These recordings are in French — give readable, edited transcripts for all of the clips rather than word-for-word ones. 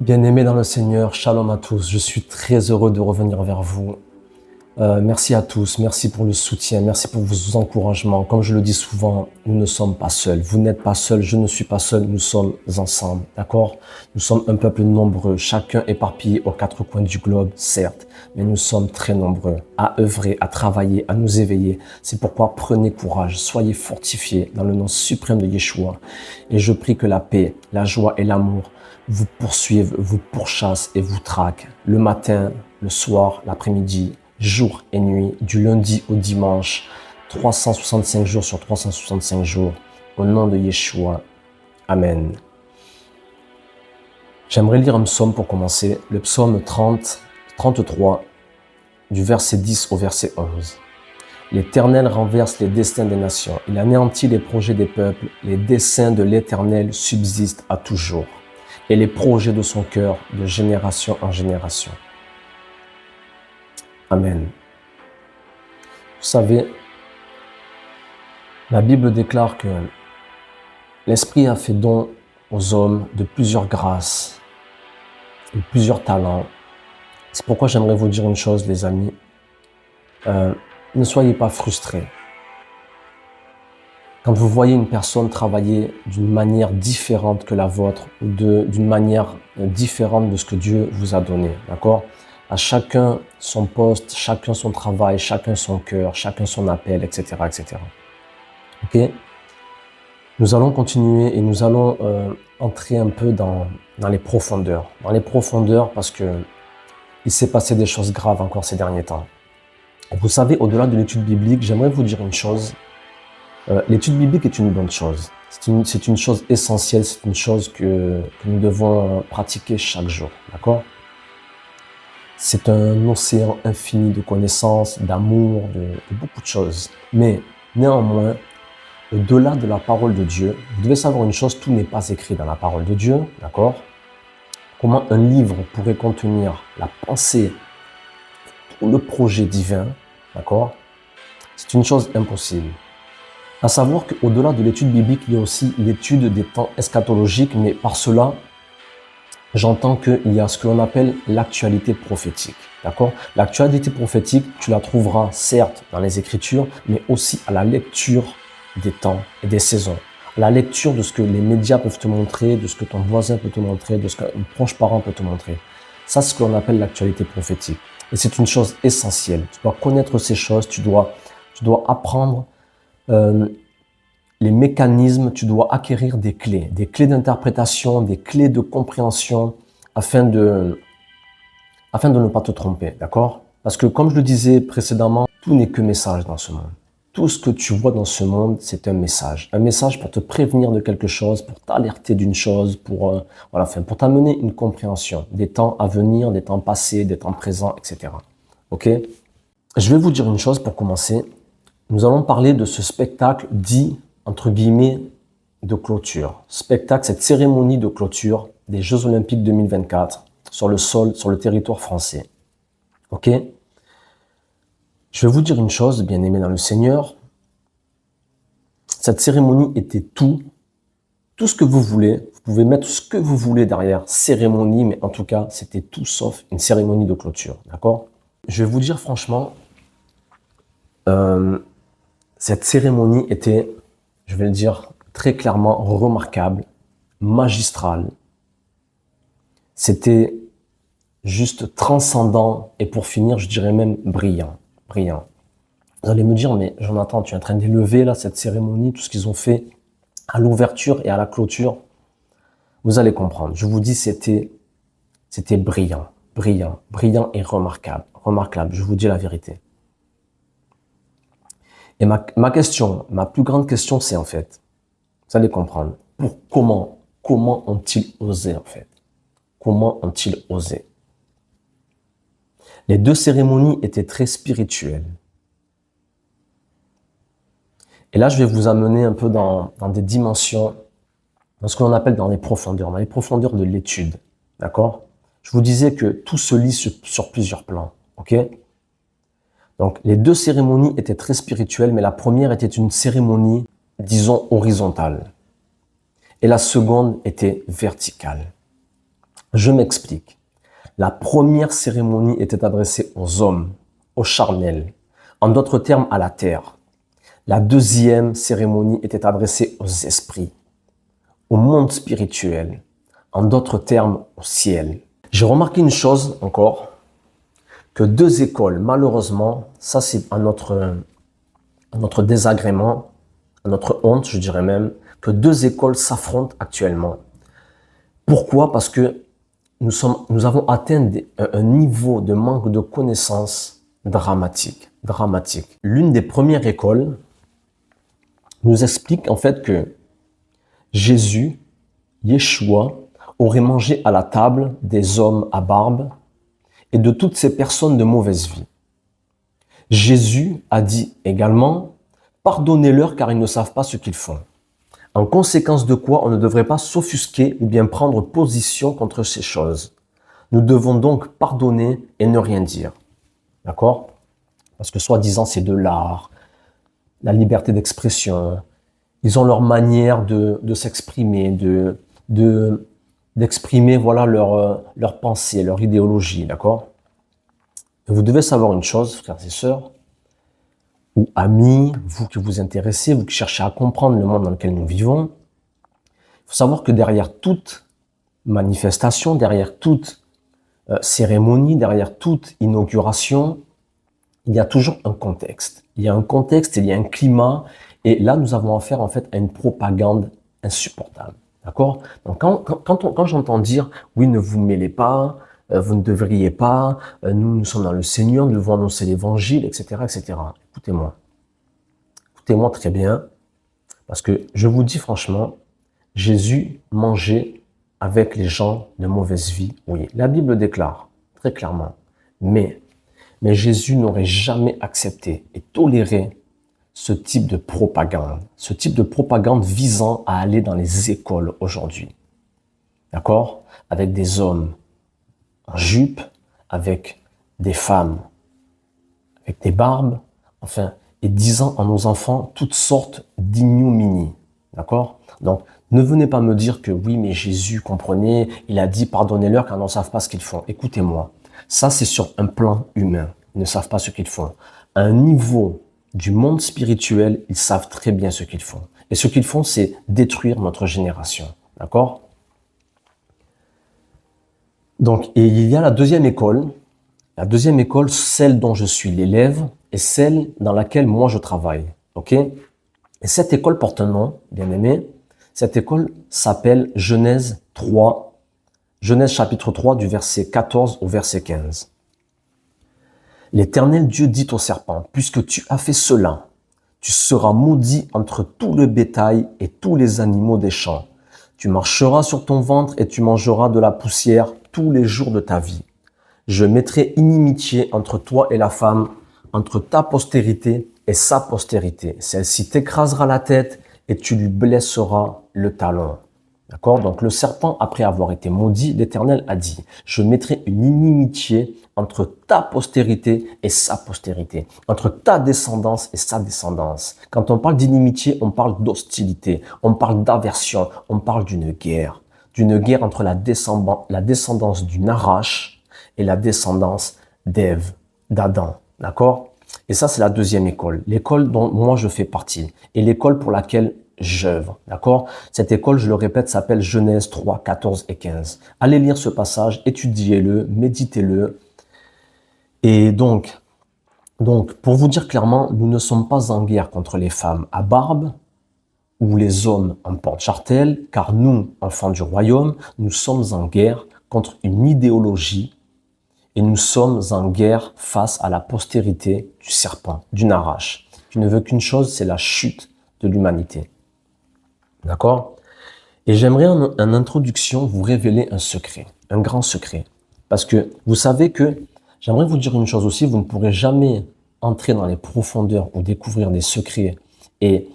Bien-aimés dans le Seigneur, shalom à tous. Je suis très heureux de revenir vers vous. Merci à tous, merci pour le soutien, merci pour vos encouragements. Comme je le dis souvent, nous ne sommes pas seuls. Vous n'êtes pas seuls, je ne suis pas seul, nous sommes ensemble, d'accord? Nous sommes un peuple nombreux, chacun éparpillé aux quatre coins du globe, certes, mais nous sommes très nombreux à œuvrer, à travailler, à nous éveiller. C'est pourquoi prenez courage, soyez fortifiés dans le nom suprême de Yeshua. Et je prie que la paix, la joie et l'amour vous poursuivent, vous pourchassent et vous traquent le matin, le soir, l'après-midi, jour et nuit, du lundi au dimanche, 365 jours sur 365 jours, au nom de Yeshua. Amen. J'aimerais lire un psaume pour commencer, le psaume 33, du verset 10 au verset 11. L'Éternel renverse les destins des nations, il anéantit les projets des peuples, les desseins de l'Éternel subsistent à toujours, et les projets de son cœur de génération en génération. Amen. Vous savez, la Bible déclare que l'Esprit a fait don aux hommes de plusieurs grâces et plusieurs talents. C'est pourquoi j'aimerais vous dire une chose, les amis. Ne soyez pas frustrés. Quand vous voyez une personne travailler d'une manière différente que la vôtre ou d'une manière différente de ce que Dieu vous a donné, d'accord ? À chacun son poste, chacun son travail, chacun son cœur, chacun son appel, etc., etc. Ok ? Nous allons continuer et nous allons entrer un peu dans les profondeurs. Dans les profondeurs parce que il s'est passé des choses graves encore ces derniers temps. Et vous savez, au-delà de l'étude biblique, j'aimerais vous dire une chose. L'étude biblique est une bonne chose. C'est une chose essentielle, c'est une chose que nous devons pratiquer chaque jour. D'accord ? C'est un océan infini de connaissances, d'amour, de beaucoup de choses. Mais néanmoins, au-delà de la parole de Dieu, vous devez savoir une chose, tout n'est pas écrit dans la parole de Dieu, d'accord ? Comment un livre pourrait contenir la pensée pour le projet divin, d'accord ? C'est une chose impossible. À savoir qu'au-delà de l'étude biblique, il y a aussi l'étude des temps eschatologiques, mais par cela, j'entends qu'il y a ce que l'on appelle l'actualité prophétique, d'accord ? L'actualité prophétique, tu la trouveras certes dans les Écritures, mais aussi à la lecture des temps et des saisons, à la lecture de ce que les médias peuvent te montrer, de ce que ton voisin peut te montrer, de ce qu'un proche parent peut te montrer. Ça, c'est ce que l'on appelle l'actualité prophétique. Et c'est une chose essentielle. Tu dois connaître ces choses, tu dois apprendre les mécanismes, tu dois acquérir des clés d'interprétation, des clés de compréhension afin de ne pas te tromper, d'accord ? Parce que comme je le disais précédemment, tout n'est que message dans ce monde. Tout ce que tu vois dans ce monde, c'est un message pour te prévenir de quelque chose, pour t'alerter d'une chose, pour t'amener une compréhension des temps à venir, des temps passés, des temps présents, etc. Ok ? Je vais vous dire une chose pour commencer. Nous allons parler de ce spectacle dit, entre guillemets, de clôture. Spectacle, cette cérémonie de clôture des Jeux Olympiques 2024 sur le territoire français. Ok ? Je vais vous dire une chose, bien-aimés dans le Seigneur. Cette cérémonie était tout ce que vous voulez. Vous pouvez mettre ce que vous voulez derrière cérémonie, mais en tout cas, c'était tout sauf une cérémonie de clôture. D'accord ? Je vais vous dire franchement, cette cérémonie était, je vais le dire très clairement, remarquable, magistrale. C'était juste transcendant et pour finir, je dirais même brillant. Vous allez me dire, mais Jonathan, tu es en train d'élever là cette cérémonie, tout ce qu'ils ont fait à l'ouverture et à la clôture. Vous allez comprendre. Je vous dis, c'était brillant et remarquable. Je vous dis la vérité. Et ma plus grande question, c'est en fait, vous allez comprendre, comment ont-ils osé en fait? Comment ont-ils osé? Les deux cérémonies étaient très spirituelles. Et là, je vais vous amener un peu dans des dimensions, dans ce que l'on appelle dans les profondeurs de l'étude. D'accord? Je vous disais que tout se lit sur plusieurs plans. Ok? Donc, les deux cérémonies étaient très spirituelles, mais la première était une cérémonie, disons, horizontale. Et la seconde était verticale. Je m'explique. La première cérémonie était adressée aux hommes, aux charnels, en d'autres termes à la terre. La deuxième cérémonie était adressée aux esprits, au monde spirituel, en d'autres termes au ciel. J'ai remarqué une chose encore, que deux écoles, malheureusement, ça c'est à notre désagrément, à notre honte, je dirais même, que deux écoles s'affrontent actuellement. Pourquoi? Parce que nous avons atteint un niveau de manque de connaissances dramatique. L'une des premières écoles nous explique en fait que Jésus, Yeshua, aurait mangé à la table des hommes à barbe et de toutes ces personnes de mauvaise vie. Jésus a dit également, pardonnez-leur car ils ne savent pas ce qu'ils font. En conséquence de quoi on ne devrait pas s'offusquer ou bien prendre position contre ces choses. Nous devons donc pardonner et ne rien dire. D'accord? Parce que soi-disant c'est de l'art, la liberté d'expression, ils ont leur manière de s'exprimer, d'exprimer voilà leur pensée, leur idéologie, d'accord? Et vous devez savoir une chose, frères et sœurs, ou amis, vous qui vous intéressez, vous qui cherchez à comprendre le monde dans lequel nous vivons, il faut savoir que derrière toute manifestation, derrière toute cérémonie, derrière toute inauguration, il y a toujours un contexte. Il y a un contexte, il y a un climat, et là nous avons affaire en fait à une propagande insupportable. D'accord? Donc quand j'entends dire oui, ne vous mêlez pas, vous ne devriez pas, nous sommes dans le Seigneur, nous devons annoncer l'évangile, etc., etc. Écoutez-moi très bien, parce que je vous dis franchement, Jésus mangeait avec les gens de mauvaise vie. Oui, la Bible déclare très clairement, mais Jésus n'aurait jamais accepté et toléré ce type de propagande visant à aller dans les écoles aujourd'hui. D'accord? Avec des hommes en jupe, avec des femmes avec des barbes, enfin, et disant à nos enfants toutes sortes d'ignominies. D'accord? Donc, ne venez pas me dire que oui, mais Jésus, comprenez, il a dit pardonnez-leur car ils ne savent pas ce qu'ils font. Écoutez-moi, ça c'est sur un plan humain. Ils ne savent pas ce qu'ils font. À un niveau du monde spirituel, ils savent très bien ce qu'ils font. Et ce qu'ils font, c'est détruire notre génération. D'accord? Donc, et il y a la deuxième école, celle dont je suis l'élève, et celle dans laquelle moi je travaille. Ok? Et cette école porte un nom, bien aimé. Cette école s'appelle Genèse 3, Genèse chapitre 3 du verset 14 au verset 15. L'Éternel Dieu dit au serpent, puisque tu as fait cela, tu seras maudit entre tout le bétail et tous les animaux des champs. Tu marcheras sur ton ventre et tu mangeras de la poussière tous les jours de ta vie. Je mettrai inimitié entre toi et la femme, entre ta postérité et sa postérité. Celle-ci t'écrasera la tête et tu lui blesseras le talon. D'accord? Donc le serpent, après avoir été maudit, l'Éternel a dit, je mettrai une inimitié entre ta postérité et sa postérité, entre ta descendance et sa descendance. Quand on parle d'inimitié, on parle d'hostilité, on parle d'aversion, on parle d'une guerre entre la descendance du Narash et la descendance d'Ève, d'Adam. D'accord? Et ça, c'est la deuxième école, l'école dont moi je fais partie et l'école pour laquelle j'œuvre. D'accord? Cette école, je le répète, s'appelle Genèse 3, 14 et 15. Allez lire ce passage, étudiez-le, méditez-le. Et donc, pour vous dire clairement, nous ne sommes pas en guerre contre les femmes à barbe ou les hommes en porte-chartel, car nous, enfants du royaume, nous sommes en guerre contre une idéologie et nous sommes en guerre face à la postérité du serpent, du Narash, qui ne veut qu'une chose, c'est la chute de l'humanité. D'accord? Et j'aimerais en introduction vous révéler un secret, un grand secret. Parce que vous savez que, j'aimerais vous dire une chose aussi, vous ne pourrez jamais entrer dans les profondeurs ou découvrir des secrets et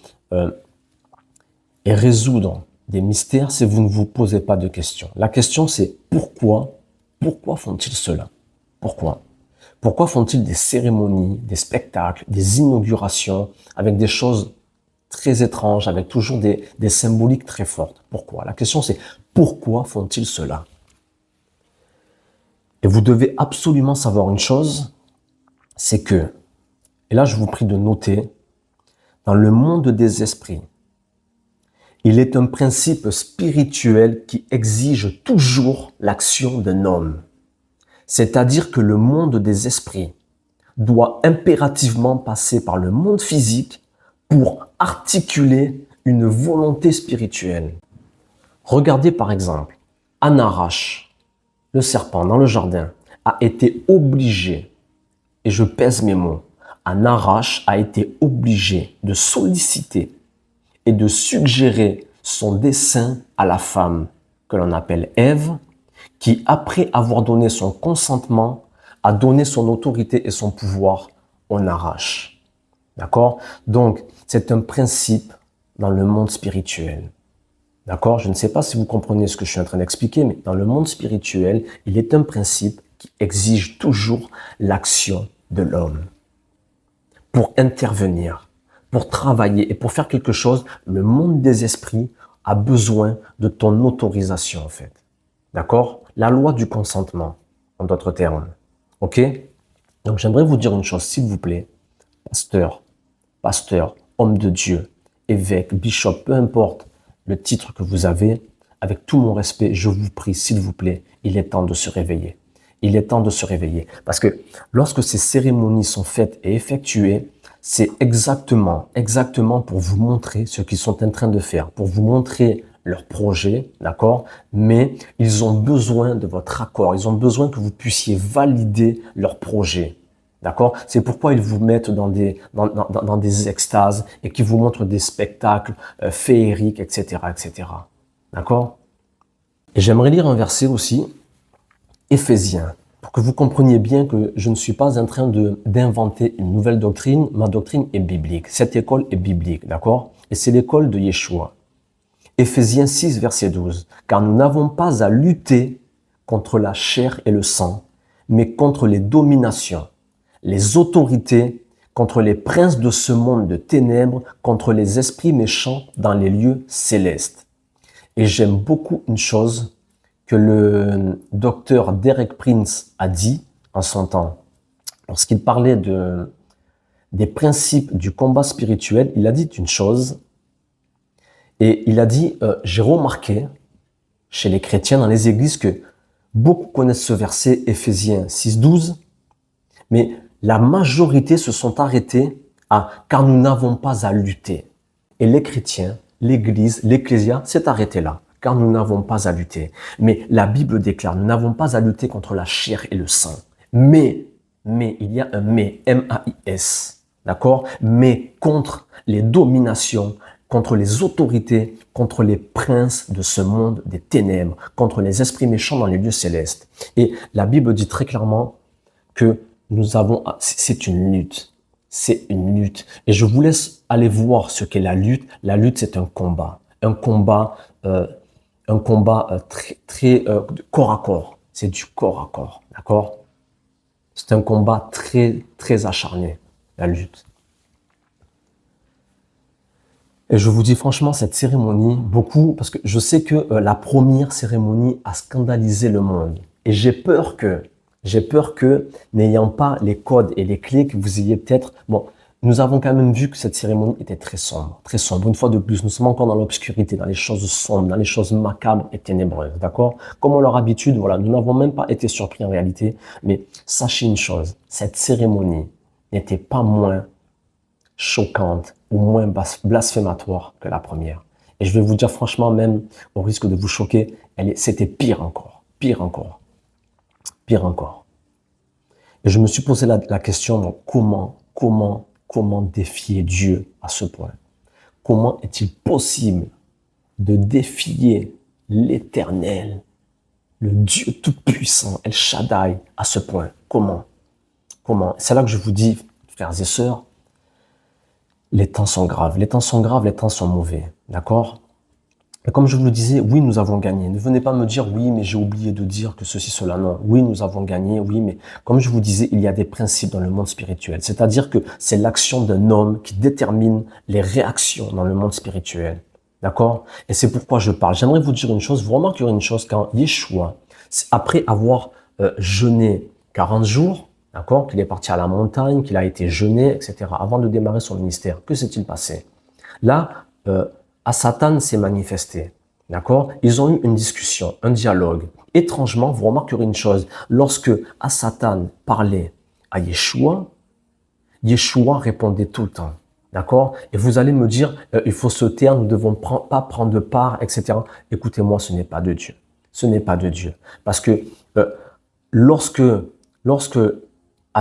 résoudre des mystères si vous ne vous posez pas de questions. La question c'est pourquoi font-ils cela? Pourquoi font-ils des cérémonies, des spectacles, des inaugurations avec des choses très étranges, avec toujours des symboliques très fortes? Pourquoi? La question c'est pourquoi font-ils cela? Et vous devez absolument savoir une chose, c'est que, et là je vous prie de noter, dans le monde des esprits, il est un principe spirituel qui exige toujours l'action d'un homme. C'est-à-dire que le monde des esprits doit impérativement passer par le monde physique pour articuler une volonté spirituelle. Regardez par exemple, Anarash, le serpent dans le jardin, a été obligé, et je pèse mes mots, Anarash a été obligé de solliciter et de suggérer son dessein à la femme que l'on appelle Ève, qui, après avoir donné son consentement, a donné son autorité et son pouvoir au Narash. D'accord? Donc, c'est un principe dans le monde spirituel. D'accord? Je ne sais pas si vous comprenez ce que je suis en train d'expliquer, mais dans le monde spirituel, il est un principe qui exige toujours l'action de l'homme. Pour intervenir, pour travailler et pour faire quelque chose, le monde des esprits a besoin de ton autorisation, en fait. D'accord? La loi du consentement, en d'autres termes. OK? Donc, j'aimerais vous dire une chose, s'il vous plaît. Pasteur, homme de Dieu, évêque, bishop, peu importe le titre que vous avez, avec tout mon respect, je vous prie, s'il vous plaît, il est temps de se réveiller. Il est temps de se réveiller. Parce que lorsque ces cérémonies sont faites et effectuées, c'est exactement pour vous montrer ce qu'ils sont en train de faire, pour vous montrer leur projet, d'accord? Mais ils ont besoin de votre accord, ils ont besoin que vous puissiez valider leur projet, d'accord? C'est pourquoi ils vous mettent dans des extases et qu'ils vous montrent des spectacles féeriques, etc., etc., d'accord? Et j'aimerais lire un verset aussi, Éphésiens, pour que vous compreniez bien que je ne suis pas en train d'inventer une nouvelle doctrine. Ma doctrine est biblique. Cette école est biblique, d'accord? Et c'est l'école de Yeshua. Éphésiens 6, verset 12. Car nous n'avons pas à lutter contre la chair et le sang, mais contre les dominations, les autorités, contre les princes de ce monde de ténèbres, contre les esprits méchants dans les lieux célestes. Et j'aime beaucoup une chose que le docteur Derek Prince a dit en son temps. Lorsqu'il parlait des principes du combat spirituel, il a dit une chose, et il a dit, j'ai remarqué chez les chrétiens dans les églises que beaucoup connaissent ce verset Éphésiens 6, 12, mais la majorité se sont arrêtés à « car nous n'avons pas à lutter ». Et les chrétiens, l'église, l'ecclésia s'est arrêté là. Car nous n'avons pas à lutter. Mais la Bible déclare, nous n'avons pas à lutter contre la chair et le sang. Mais, il y a un mais, M-A-I-S, d'accord? Mais contre les dominations, contre les autorités, contre les princes de ce monde des ténèbres, contre les esprits méchants dans les lieux célestes. Et la Bible dit très clairement que c'est une lutte. C'est une lutte. Et je vous laisse aller voir ce qu'est la lutte. La lutte, c'est un combat. Un combat très corps à corps. C'est du corps à corps, d'accord? C'est un combat très, très acharné, la lutte. Et je vous dis franchement, cette cérémonie, beaucoup, parce que je sais que la première cérémonie a scandalisé le monde. Et j'ai peur que, n'ayant pas les codes et les clés, que vous ayez peut-être... Bon, nous avons quand même vu que cette cérémonie était très sombre, très sombre. Une fois de plus, nous sommes encore dans l'obscurité, dans les choses sombres, dans les choses macabres et ténébreuses, d'accord? Comme on leur habitude, voilà, nous n'avons même pas été surpris en réalité. Mais sachez une chose, cette cérémonie n'était pas moins choquante ou moins blasphématoire que la première. Et je vais vous dire franchement, même au risque de vous choquer, c'était pire encore, pire encore, pire encore. Et je me suis posé la question, donc, comment défier Dieu à ce point? Comment est-il possible de défier l'Éternel, le Dieu Tout-Puissant, El Shaddai, à ce point? Comment? C'est là que je vous dis, frères et sœurs, les temps sont graves, les temps sont graves, les temps sont mauvais, d'accord? Et comme je vous le disais, oui, nous avons gagné. Ne venez pas me dire, oui, mais j'ai oublié de dire que ceci, cela, non. Oui, nous avons gagné, oui, mais comme je vous disais, il y a des principes dans le monde spirituel. C'est-à-dire que c'est l'action d'un homme qui détermine les réactions dans le monde spirituel. D'accord? Et c'est pourquoi je parle. J'aimerais vous dire une chose, vous remarquerez une chose, quand Yeshua, après avoir jeûné 40 jours, d'accord, qu'il est parti à la montagne, qu'il a été jeûné, etc., avant de démarrer son ministère. Que s'est-il passé? Là, Satan s'est manifesté, d'accord? Ils ont eu une discussion, un dialogue. Étrangement, vous remarquerez une chose, lorsque Satan parlait à Yeshua, Yeshua répondait tout le temps. D'accord? Et vous allez me dire, il faut se taire, nous ne devons pas prendre de part, etc. Écoutez-moi, ce n'est pas de Dieu. Ce n'est pas de Dieu. Parce que lorsque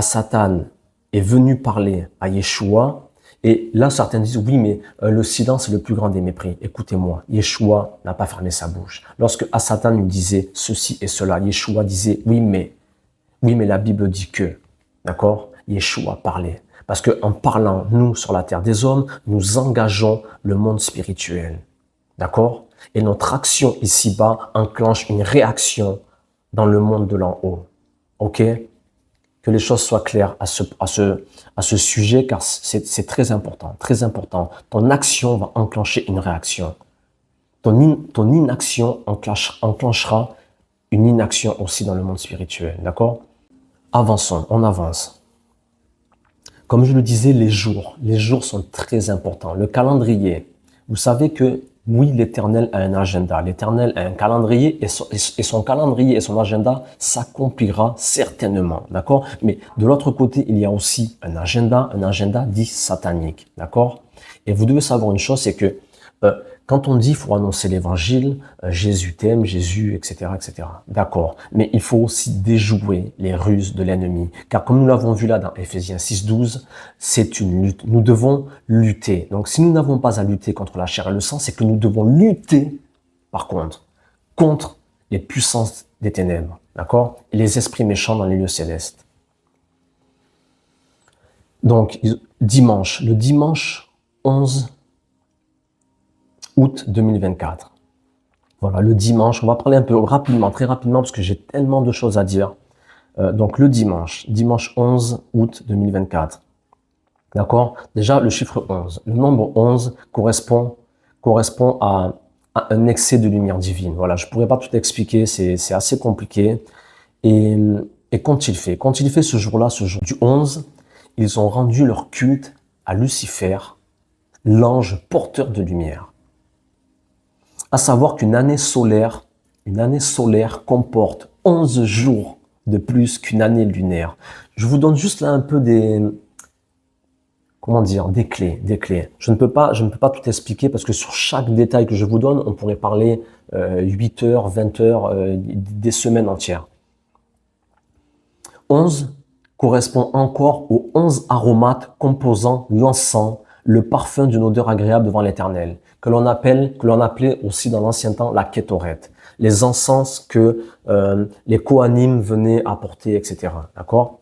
Satan est venu parler à Yeshua, et là certains disent, oui, mais le silence est le plus grand des mépris. Écoutez-moi, Yeshua n'a pas fermé sa bouche. Lorsque Satan lui disait ceci et cela, Yeshua disait, oui, mais la Bible dit que, d'accord? Yeshua parlait. Parce qu'en parlant, nous, sur la terre des hommes, nous engageons le monde spirituel. D'accord? Et notre action ici-bas enclenche une réaction dans le monde de l'en haut. OK? Que les choses soient claires à ce sujet, car c'est très important, très important. Ton action va enclencher une réaction. Ton inaction enclenchera une inaction aussi dans le monde spirituel. D'accord? Avançons, on avance. Comme je le disais, les jours sont très importants. Le calendrier, vous savez que oui, l'Éternel a un agenda, l'Éternel a un calendrier et son calendrier et son agenda s'accomplira certainement, d'accord? Mais de l'autre côté, il y a aussi un agenda dit satanique, d'accord? Et vous devez savoir une chose, c'est que quand on dit qu'il faut annoncer l'évangile, Jésus t'aime, Jésus, etc., etc. D'accord. Mais il faut aussi déjouer les ruses de l'ennemi. Car comme nous l'avons vu là dans Éphésiens 6.12, c'est une lutte. Nous devons lutter. Donc si nous n'avons pas à lutter contre la chair et le sang, c'est que nous devons lutter, par contre les puissances des ténèbres. D'accord? Et les esprits méchants dans les lieux célestes. Donc, le dimanche 11 août 2024. Voilà, le dimanche, on va parler un peu rapidement, très rapidement, parce que j'ai tellement de choses à dire. Donc le dimanche 11 août 2024. D'accord? Déjà, le chiffre 11. Le nombre 11 correspond à un excès de lumière divine. Voilà, je pourrais pas tout expliquer, c'est assez compliqué. Et qu'ont-ils fait? Qu'ont-ils fait ce jour-là, ce jour du 11? Ils ont rendu leur culte à Lucifer, l'ange porteur de lumière. À savoir qu'une année solaire comporte 11 jours de plus qu'une année lunaire. Je vous donne juste là un peu des clés. Je ne peux pas tout expliquer parce que sur chaque détail que je vous donne, on pourrait parler 8 heures, 20 heures, des semaines entières. 11 correspond encore aux 11 aromates composant l'encens, le parfum d'une odeur agréable devant l'Éternel, que l'on appelait aussi dans l'ancien temps la kétoret, les encens que les Kohanim venaient apporter, etc. D'accord?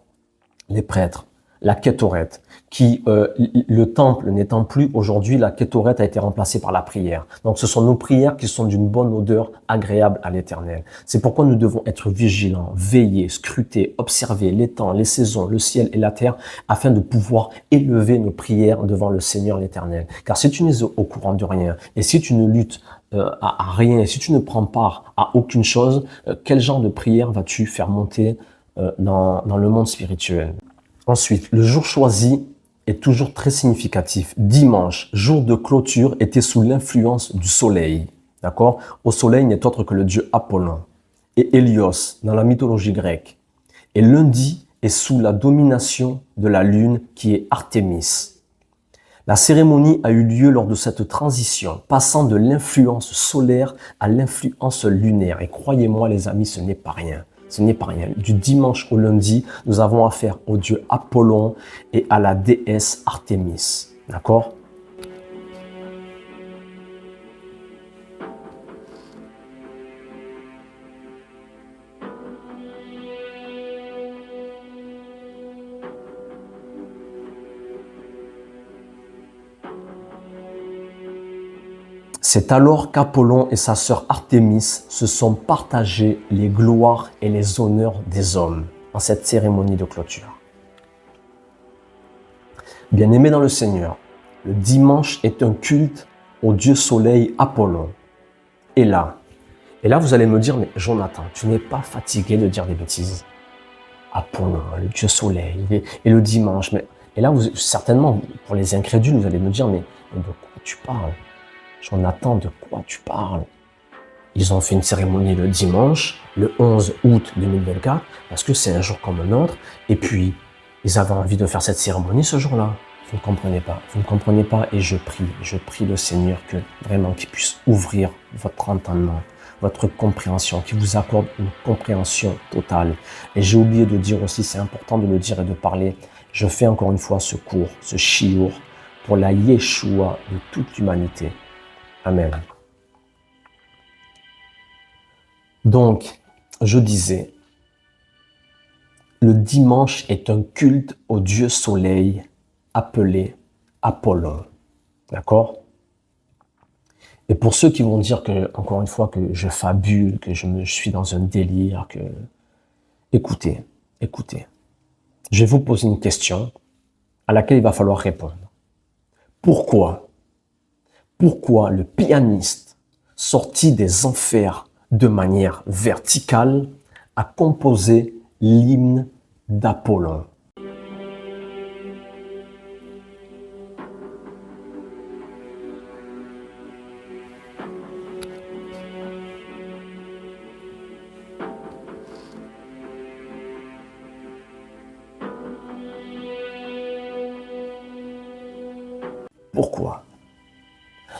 Les prêtres, la kétoret, qui le temple n'étant plus aujourd'hui, la kétoret a été remplacée par la prière. Donc ce sont nos prières qui sont d'une bonne odeur agréable à l'Éternel. C'est pourquoi nous devons être vigilants, veiller, scruter, observer les temps, les saisons, le ciel et la terre, afin de pouvoir élever nos prières devant le Seigneur l'Éternel. Car si tu n'es au courant de rien, et si tu ne luttes à rien, et si tu ne prends part à aucune chose, quel genre de prière vas-tu faire monter dans le monde spirituel? Ensuite, le jour choisi est toujours très significatif. Dimanche, jour de clôture, était sous l'influence du soleil. D'accord? Au soleil n'est autre que le dieu Apollon et Hélios dans la mythologie grecque. Et lundi est sous la domination de la lune qui est Artémis. La cérémonie a eu lieu lors de cette transition, passant de l'influence solaire à l'influence lunaire. Et croyez-moi les amis, ce n'est pas rien. Ce n'est pas rien. Du dimanche au lundi, nous avons affaire au dieu Apollon et à la déesse Artémis. D'accord? C'est alors qu'Apollon et sa sœur Artémis se sont partagés les gloires et les honneurs des hommes en cette cérémonie de clôture. Bien-aimés dans le Seigneur, le dimanche est un culte au dieu soleil Apollon. Et là, Et là, vous allez me dire, mais Jonathan, tu n'es pas fatigué de dire des bêtises? Apollon, le dieu soleil, et le dimanche. Et là, certainement, pour les incrédules, vous allez me dire, mais de quoi tu parles? Jonathan, de quoi tu parles? Ils ont fait une cérémonie le dimanche, le 11 août 2024, parce que c'est un jour comme un autre. Et puis, ils avaient envie de faire cette cérémonie ce jour-là. Vous ne comprenez pas. Vous ne comprenez pas. Et je prie le Seigneur que vraiment qu'il puisse ouvrir votre entendement, votre compréhension, qu'il vous accorde une compréhension totale. Et j'ai oublié de dire aussi, c'est important de le dire et de parler, je fais encore une fois ce cours, ce shiur, pour la Yeshua de toute l'humanité. Amen. Donc, je disais, le dimanche est un culte au dieu soleil appelé Apollon. D'accord? Et pour ceux qui vont dire que, encore une fois, que je fabule, que je suis dans un délire, que... Écoutez. Je vais vous poser une question à laquelle il va falloir répondre. Pourquoi le pianiste sorti des enfers de manière verticale a composé l'hymne d'Apollon? Pourquoi?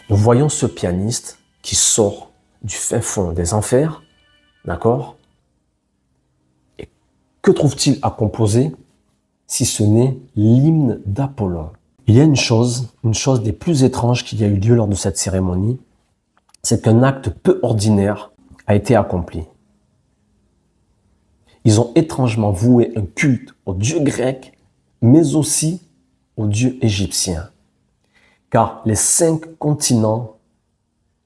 Nous voyons ce pianiste qui sort du fin fond des enfers, d'accord? Et que trouve-t-il à composer si ce n'est l'hymne d'Apollon? Il y a une chose des plus étranges qui a eu lieu lors de cette cérémonie, c'est qu'un acte peu ordinaire a été accompli. Ils ont étrangement voué un culte au dieu grec, mais aussi au dieu égyptien. Car les 5 continents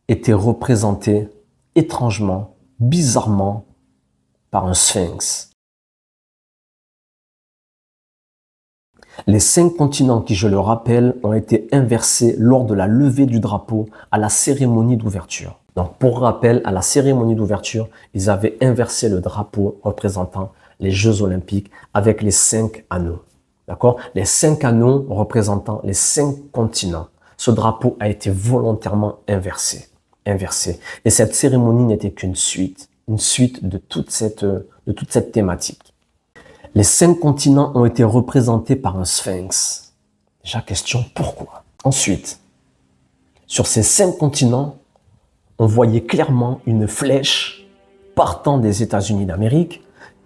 étaient représentés étrangement, bizarrement, par un sphinx. Les 5 continents qui, je le rappelle, ont été inversés lors de la levée du drapeau à la cérémonie d'ouverture. Donc, pour rappel, à la cérémonie d'ouverture, ils avaient inversé le drapeau représentant les Jeux Olympiques avec les 5 anneaux. D'accord? Les 5 anneaux représentant les 5 continents. Ce drapeau a été volontairement inversé. Et cette cérémonie n'était qu'une suite, de toute cette thématique. Les 5 continents ont été représentés par un sphinx. Déjà, question, pourquoi? Ensuite, sur ces 5 continents, on voyait clairement une flèche partant des États-Unis d'Amérique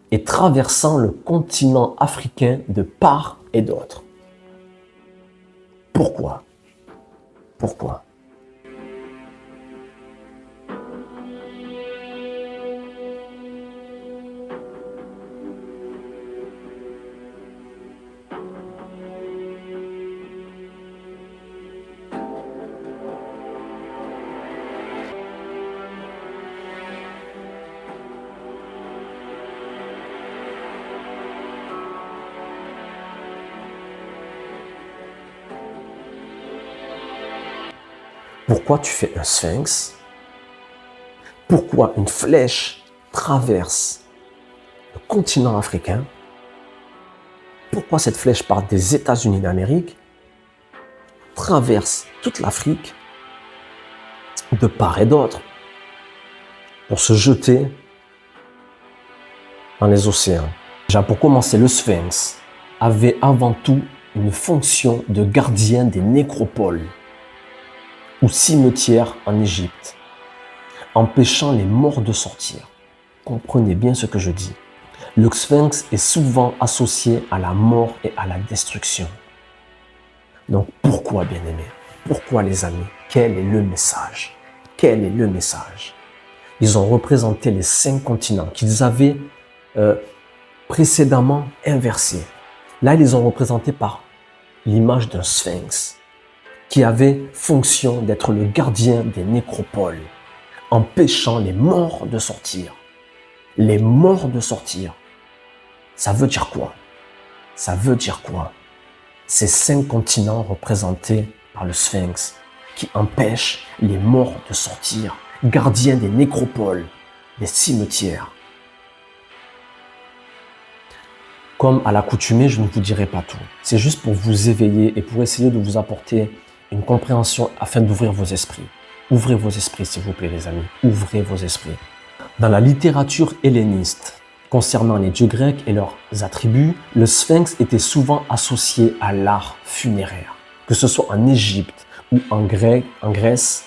et traversant le continent africain de part et d'autre. Pourquoi? Pourquoi tu fais un sphinx? Pourquoi une flèche traverse le continent africain? Pourquoi cette flèche part des États-Unis d'Amérique, traverse toute l'Afrique, de part et d'autre, pour se jeter dans les océans? Déjà, pour commencer, le sphinx avait avant tout une fonction de gardien des nécropoles ou cimetières en Égypte, empêchant les morts de sortir. Comprenez bien ce que je dis. Le sphinx est souvent associé à la mort et à la destruction. Donc pourquoi, bien-aimés? Pourquoi, les amis? Quel est le message? Ils ont représenté les 5 continents qu'ils avaient précédemment inversés. Là, ils les ont représentés par l'image d'un sphinx qui avait fonction d'être le gardien des nécropoles, empêchant les morts de sortir. Les morts de sortir. Ça veut dire quoi? Ces 5 continents représentés par le sphinx qui empêchent les morts de sortir, gardien des nécropoles. des cimetières. Comme à l'accoutumée, je ne vous dirai pas tout. C'est juste pour vous éveiller et pour essayer de vous apporter une compréhension afin d'ouvrir vos esprits. Ouvrez vos esprits, s'il vous plaît, les amis. Ouvrez vos esprits. Dans la littérature helléniste, concernant les dieux grecs et leurs attributs, le sphinx était souvent associé à l'art funéraire. Que ce soit en Égypte ou en Grèce,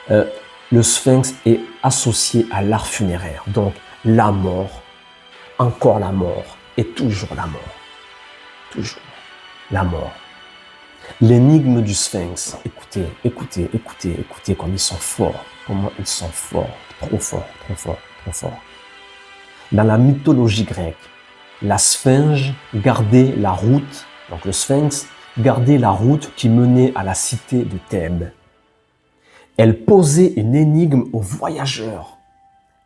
le sphinx est associé à l'art funéraire. Donc, la mort, encore la mort, et toujours la mort. Toujours la mort. L'énigme du sphinx, écoutez comme ils sont forts, comment ils sont forts, trop forts, trop forts, trop forts. Dans la mythologie grecque, la sphinge gardait la route, donc le sphinx gardait la route qui menait à la cité de Thèbes. Elle posait une énigme aux voyageurs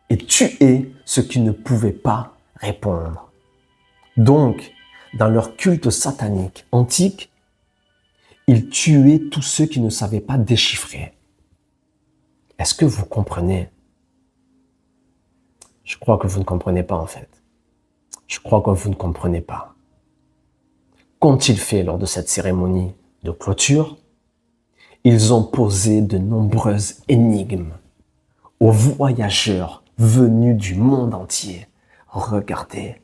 et tuait ceux qui ne pouvaient pas répondre. Donc, dans leur culte satanique antique, ils tuaient tous ceux qui ne savaient pas déchiffrer. Est-ce que vous comprenez? Je crois que vous ne comprenez pas en fait. Je crois que vous ne comprenez pas. Qu'ont-ils fait lors de cette cérémonie de clôture? Ils ont posé de nombreuses énigmes aux voyageurs venus du monde entier. Regardez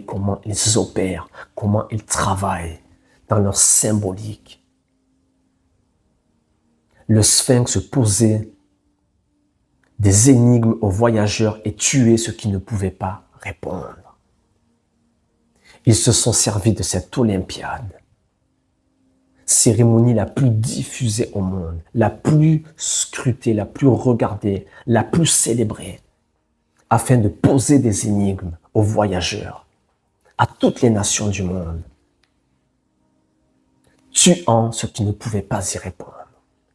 comment ils opèrent, comment ils travaillent dans leur symbolique. Le sphinx posait des énigmes aux voyageurs et tuait ceux qui ne pouvaient pas répondre. Ils se sont servis de cette Olympiade, cérémonie la plus diffusée au monde, la plus scrutée, la plus regardée, la plus célébrée, afin de poser des énigmes aux voyageurs, à toutes les nations du monde, tuant ceux qui ne pouvaient pas y répondre.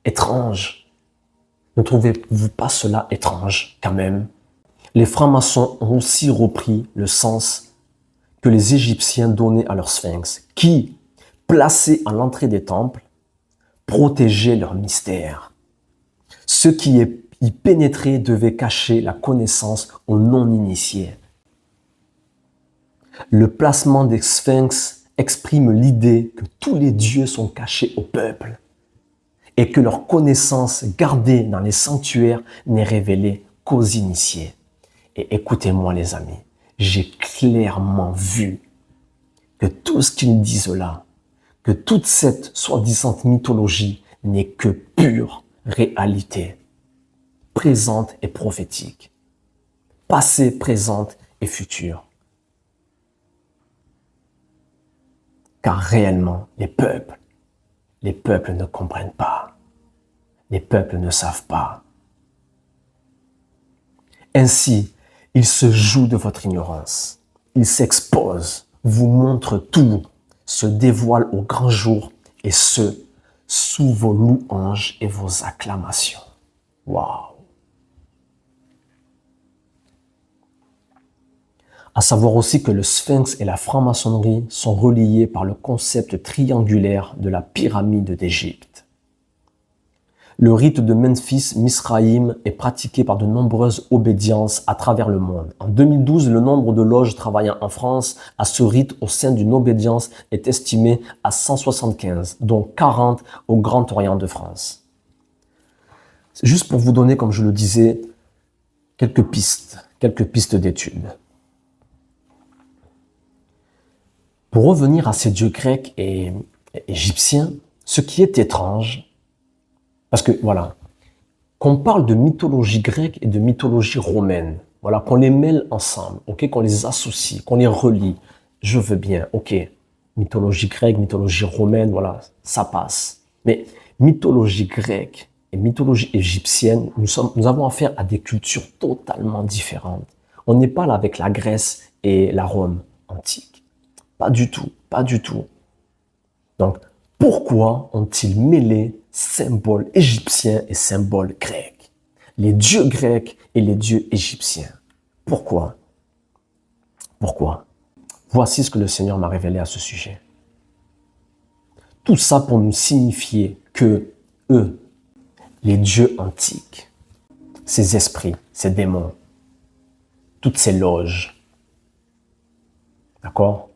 Étrange. Ne trouvez-vous pas cela étrange quand même? Les francs-maçons ont aussi repris le sens que les Égyptiens donnaient à leur sphinx, qui, placés à l'entrée des temples, protégeaient leur mystère. Ceux qui y pénétraient devaient cacher la connaissance aux non-initiés. Le placement des sphinx exprime l'idée que tous les dieux sont cachés au peuple et que leur connaissance gardée dans les sanctuaires n'est révélée qu'aux initiés. Et écoutez-moi les amis, j'ai clairement vu que tout ce qu'ils disent là, que toute cette soi-disant mythologie n'est que pure réalité, présente et prophétique, passée, présente et future. Car réellement, les peuples ne comprennent pas. Les peuples ne savent pas. Ainsi, ils se jouent de votre ignorance. Ils s'exposent, vous montrent tout, se dévoilent au grand jour, et ce, sous vos louanges et vos acclamations. Waouh! À savoir aussi que le sphinx et la franc-maçonnerie sont reliés par le concept triangulaire de la pyramide d'Égypte. Le rite de Memphis-Misraïm est pratiqué par de nombreuses obédiences à travers le monde. En 2012, le nombre de loges travaillant en France à ce rite au sein d'une obédience est estimé à 175, dont 40 au Grand Orient de France. C'est juste pour vous donner, comme je le disais, quelques pistes d'études. Pour revenir à ces dieux grecs et égyptiens, ce qui est étrange, parce que voilà, qu'on parle de mythologie grecque et de mythologie romaine, voilà, qu'on les mêle ensemble, ok, qu'on les associe, qu'on les relie, je veux bien, ok, mythologie grecque, mythologie romaine, voilà, ça passe. Mais mythologie grecque et mythologie égyptienne, nous avons affaire à des cultures totalement différentes. On n'est pas là avec la Grèce et la Rome antique. Pas du tout, pas du tout. Donc, pourquoi ont-ils mêlé symboles égyptiens et symboles grecs? Les dieux grecs et les dieux égyptiens. Pourquoi? Pourquoi? Voici ce que le Seigneur m'a révélé à ce sujet. Tout ça pour nous signifier que eux, les dieux antiques, ces esprits, ces démons, toutes ces loges. D'accord?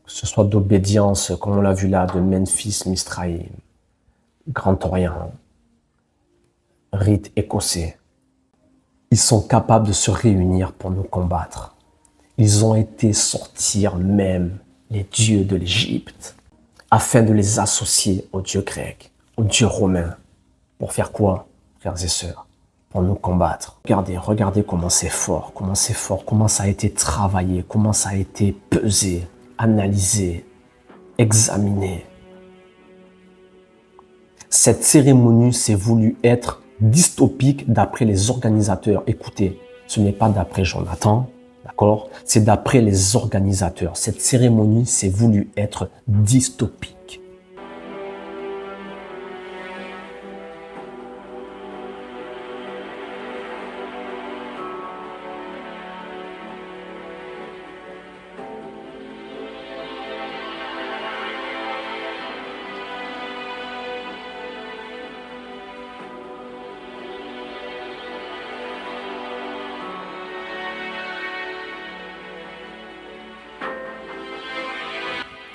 Que ce soit d'obédience, comme on l'a vu là, de Memphis, Misraïm, Grand Orient, rite écossais. Ils sont capables de se réunir pour nous combattre. Ils ont été sortir même les dieux de l'Égypte afin de les associer aux dieux grecs, aux dieux romains. Pour faire quoi, frères et sœurs? Pour nous combattre. Regardez comment c'est fort, comment ça a été travaillé, comment ça a été pesé, analysé, examiné. Cette cérémonie s'est voulue être dystopique d'après les organisateurs. Écoutez, ce n'est pas d'après Jonathan, d'accord? C'est d'après les organisateurs. Cette cérémonie s'est voulue être dystopique.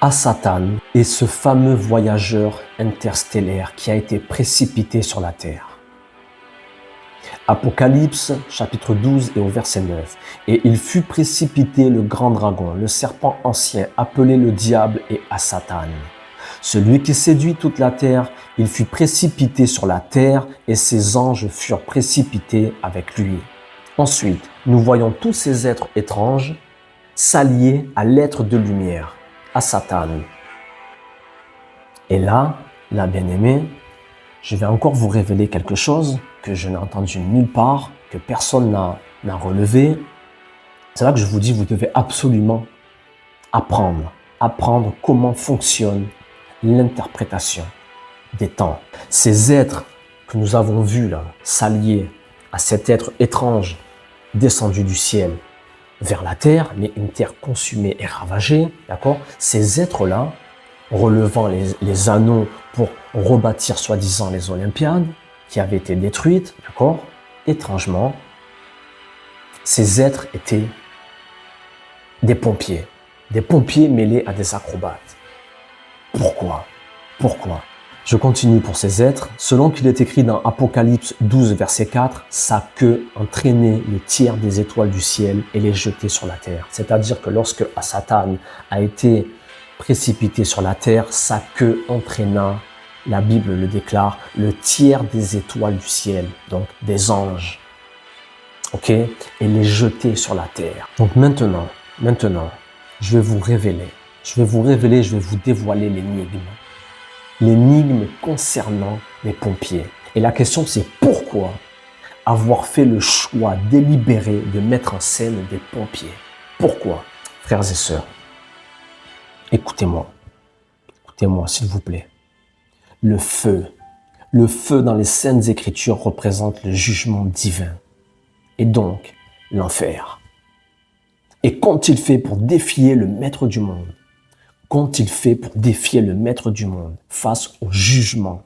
À Satan est ce fameux voyageur interstellaire qui a été précipité sur la terre. Apocalypse chapitre 12 et au verset 9. Et il fut précipité le grand dragon, le serpent ancien, appelé le diable et à Satan. Celui qui séduit toute la terre, il fut précipité sur la terre et ses anges furent précipités avec lui. Ensuite, nous voyons tous ces êtres étranges s'allier à l'être de lumière, à Satan. Et là, bien-aimée, je vais encore vous révéler quelque chose que je n'ai entendu nulle part, que personne n'a relevé. C'est là que je vous dis, vous devez absolument apprendre comment fonctionne l'interprétation des temps. Ces êtres que nous avons vus là, s'allier à cet être étrange descendu du ciel vers la terre, mais une terre consumée et ravagée, d'accord? Ces êtres-là, relevant les anneaux pour rebâtir soi-disant les Olympiades, qui avaient été détruites, d'accord? Étrangement, ces êtres étaient des pompiers mêlés à des acrobates. Pourquoi? Je continue pour ces êtres. Selon qu'il est écrit dans Apocalypse 12, verset 4, sa queue entraînait le tiers des étoiles du ciel et les jetait sur la terre. C'est-à-dire que lorsque Satan a été précipité sur la terre, sa queue entraîna, la Bible le déclare, le tiers des étoiles du ciel, donc des anges, ok, et les jeter sur la terre. Donc maintenant, je vais vous révéler, je vais vous dévoiler l'énigme concernant les pompiers. Et la question c'est pourquoi avoir fait le choix délibéré de mettre en scène des pompiers? Pourquoi? Frères et sœurs, écoutez-moi s'il vous plaît. Le feu dans les Saintes Écritures représente le jugement divin et donc l'enfer. Et qu'ont-ils fait pour défier le maître du monde? Qu'ont-ils fait pour défier le maître du monde face au jugement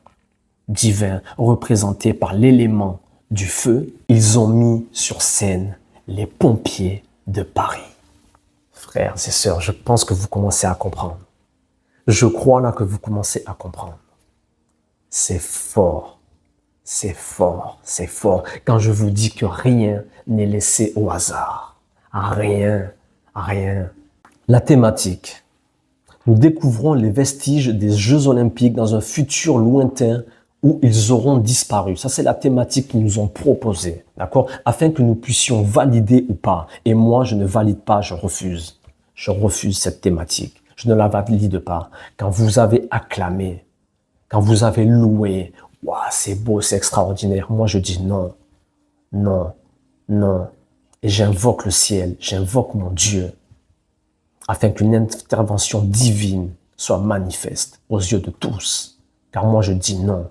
divin représenté par l'élément du feu? Ils ont mis sur scène les pompiers de Paris. Frères et sœurs, je pense que vous commencez à comprendre. Je crois là que vous commencez à comprendre. C'est fort. Quand je vous dis que rien n'est laissé au hasard. Rien. La thématique. Nous découvrons les vestiges des Jeux Olympiques dans un futur lointain où ils auront disparu. Ça, c'est la thématique qu'ils nous ont proposée, d'accord? Afin que nous puissions valider ou pas. Et moi, je ne valide pas, je refuse. Je refuse cette thématique. Je ne la valide pas. Quand vous avez acclamé, quand vous avez loué, waouh, c'est beau, c'est extraordinaire. Moi, je dis non. Et j'invoque le ciel, j'invoque mon Dieu, afin qu'une intervention divine soit manifeste aux yeux de tous. Car moi, je dis non.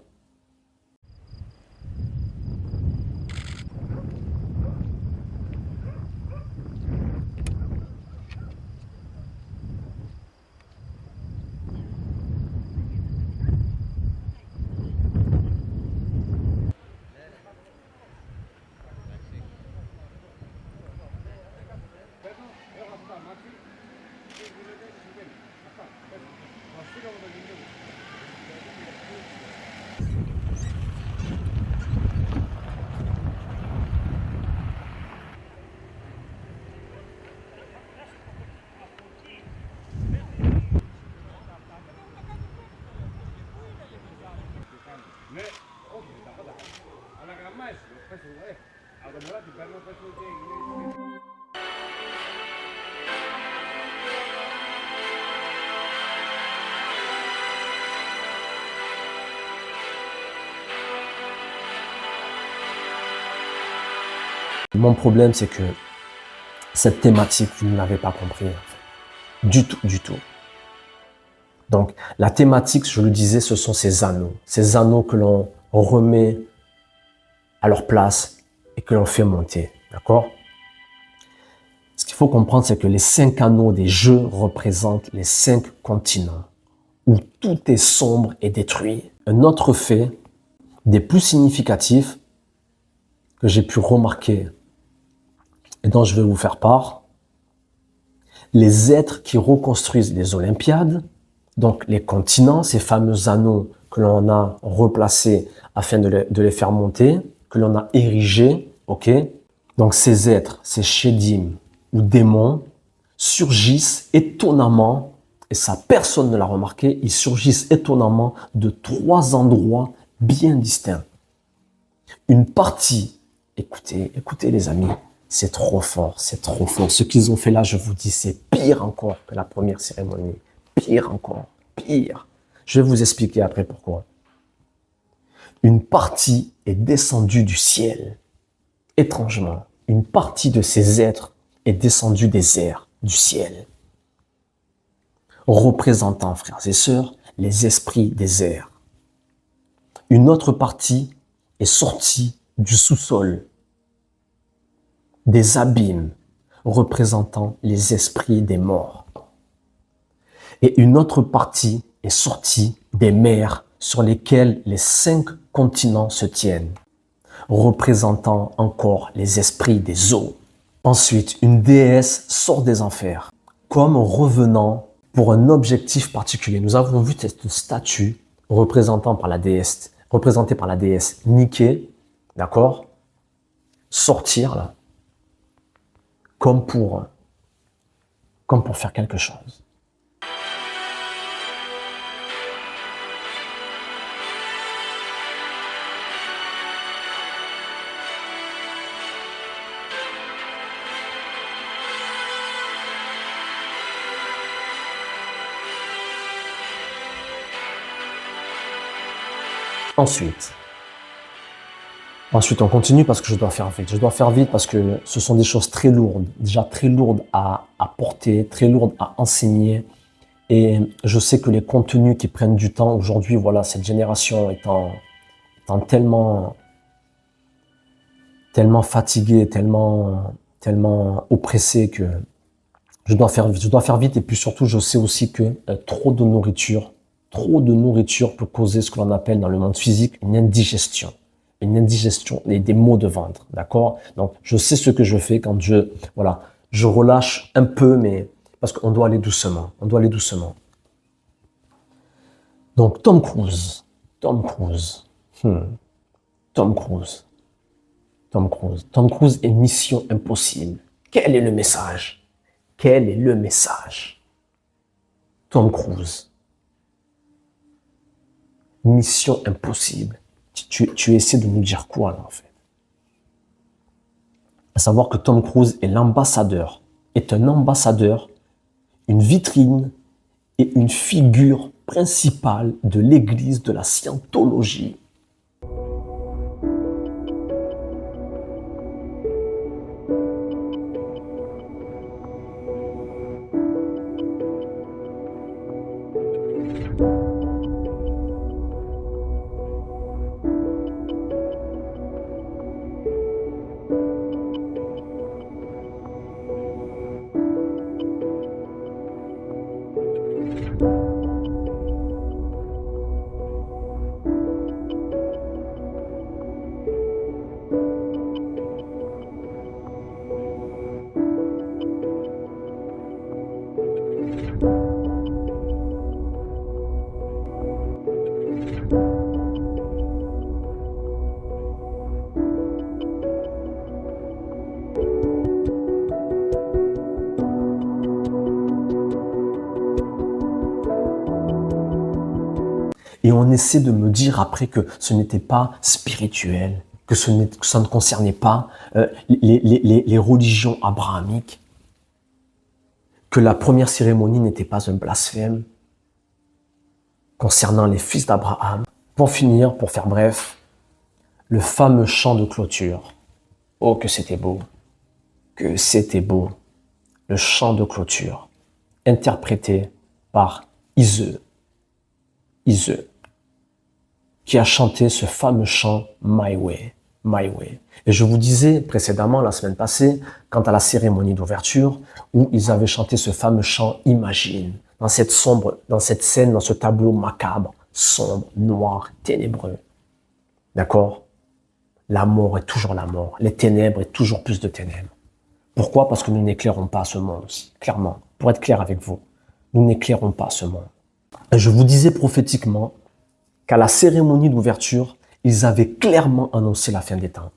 Mon problème, c'est que cette thématique, vous ne l'avez pas compris. En fait. Du tout, du tout. Donc, la thématique, je le disais, ce sont ces anneaux que l'on remet à leur place et que l'on fait monter. D'accord? Ce qu'il faut comprendre, c'est que les 5 anneaux des jeux représentent les 5 continents où tout est sombre et détruit. Un autre fait des plus significatifs que j'ai pu remarquer et dont je vais vous faire part, les êtres qui reconstruisent les Olympiades, donc les continents, ces fameux anneaux que l'on a replacés afin de les faire monter, que l'on a érigés, ok? Donc ces êtres, ces Shedim ou démons, surgissent étonnamment, et ça personne ne l'a remarqué, ils surgissent étonnamment de 3 endroits bien distincts. Une partie, écoutez les amis, c'est trop fort, c'est trop fort. Ce qu'ils ont fait là, je vous dis, c'est pire encore que la première cérémonie. Pire encore, pire. Je vais vous expliquer après pourquoi. Une partie est descendue du ciel. Étrangement, une partie de ces êtres est descendue des airs, du ciel. Représentant, frères et sœurs, les esprits des airs. Une autre partie est sortie du sous-sol, des abîmes, représentant les esprits des morts. Et une autre partie est sortie des mers sur lesquelles les 5 continents se tiennent, représentant encore les esprits des eaux. Ensuite, une déesse sort des enfers, comme revenant pour un objectif particulier. Nous avons vu cette statue représentée par la déesse Niké, d'accord, sortir là, comme pour faire quelque chose. Ensuite, on continue parce que je dois faire vite. Je dois faire vite parce que ce sont des choses très lourdes, déjà très lourdes à porter, très lourdes à enseigner. Et je sais que les contenus qui prennent du temps aujourd'hui, voilà, cette génération étant tellement fatiguée, tellement oppressée que je dois faire vite. Je dois faire vite et puis surtout, je sais aussi que trop de nourriture peut causer ce que l'on appelle dans le monde physique une indigestion et des maux de ventre, d'accord? Donc, je sais ce que je fais quand je relâche un peu, mais parce qu'on doit aller doucement, Donc, Tom Cruise, et Mission Impossible. Quel est le message? Tom Cruise. Mission Impossible. Tu essaies de nous dire quoi là en fait? À savoir que Tom Cruise est un ambassadeur, une vitrine et une figure principale de l'église de la scientologie. Et on essaie de me dire après que ce n'était pas spirituel, que ça ne concernait pas les religions abrahamiques, que la première cérémonie n'était pas un blasphème concernant les fils d'Abraham. Pour finir, pour faire bref, le fameux chant de clôture. Oh, que c'était beau, que c'était beau. Le chant de clôture, interprété par Ise, qui a chanté ce fameux chant My Way, My Way. Et je vous disais précédemment, la semaine passée, quant à la cérémonie d'ouverture, où ils avaient chanté ce fameux chant Imagine, dans cette scène, dans ce tableau macabre, sombre, noir, ténébreux. D'accord? La mort est toujours la mort, les ténèbres et toujours plus de ténèbres. Pourquoi? Parce que nous n'éclairons pas ce monde aussi, clairement. Pour être clair avec vous, nous n'éclairons pas ce monde. Et je vous disais prophétiquement qu'à la cérémonie d'ouverture, ils avaient clairement annoncé la fin des temps.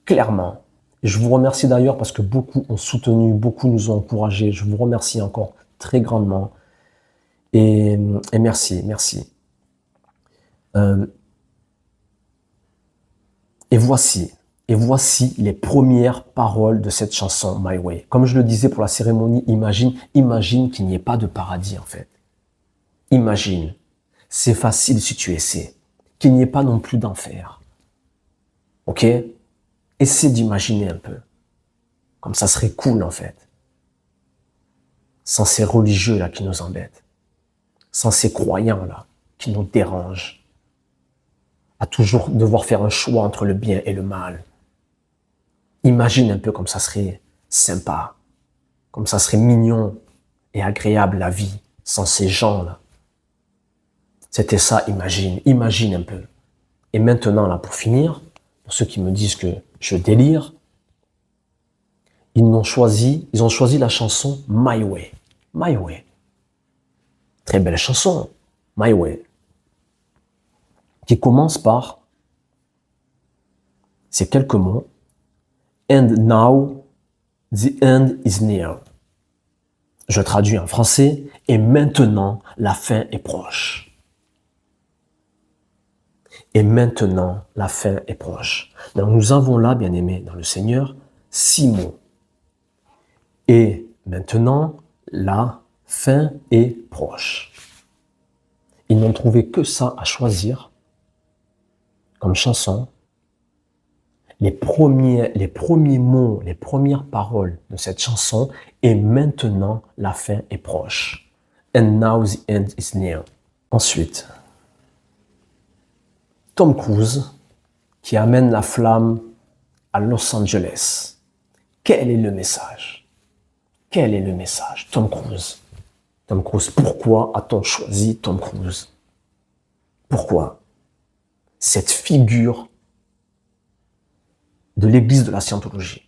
Clairement. Et je vous remercie d'ailleurs parce que beaucoup ont soutenu, beaucoup nous ont encouragés. Je vous remercie encore très grandement. Et merci, merci. Et voici les premières paroles de cette chanson My Way. Comme je le disais pour la cérémonie, imagine qu'il n'y ait pas de paradis en fait. Imagine, c'est facile si tu essaies, qu'il n'y ait pas non plus d'enfer. Ok? Essaie d'imaginer un peu. Comme ça serait cool en fait. Sans ces religieux là qui nous embêtent. Sans ces croyants là qui nous dérangent. À toujours devoir faire un choix entre le bien et le mal. Imagine un peu comme ça serait sympa, comme ça serait mignon et agréable la vie sans ces gens-là. C'était ça, imagine un peu. Et maintenant, là, pour finir, pour ceux qui me disent que je délire, ils ont choisi la chanson My Way. My Way. Très belle chanson, My Way. Qui commence par ces quelques mots. And now, the end is near. Je traduis en français. Et maintenant, la fin est proche. Et maintenant, la fin est proche. Donc, nous avons là, bien aimés, dans le Seigneur, 6 mots. Et maintenant, la fin est proche. Ils n'ont trouvé que ça à choisir comme chanson. Les premiers mots, les premières paroles de cette chanson, et maintenant la fin est proche. And now the end is near. Ensuite, Tom Cruise qui amène la flamme à Los Angeles. Quel est le message? Quel est le message? Tom Cruise. Tom Cruise, pourquoi a-t-on choisi Tom Cruise? Pourquoi? Cette figure de l'église de la scientologie,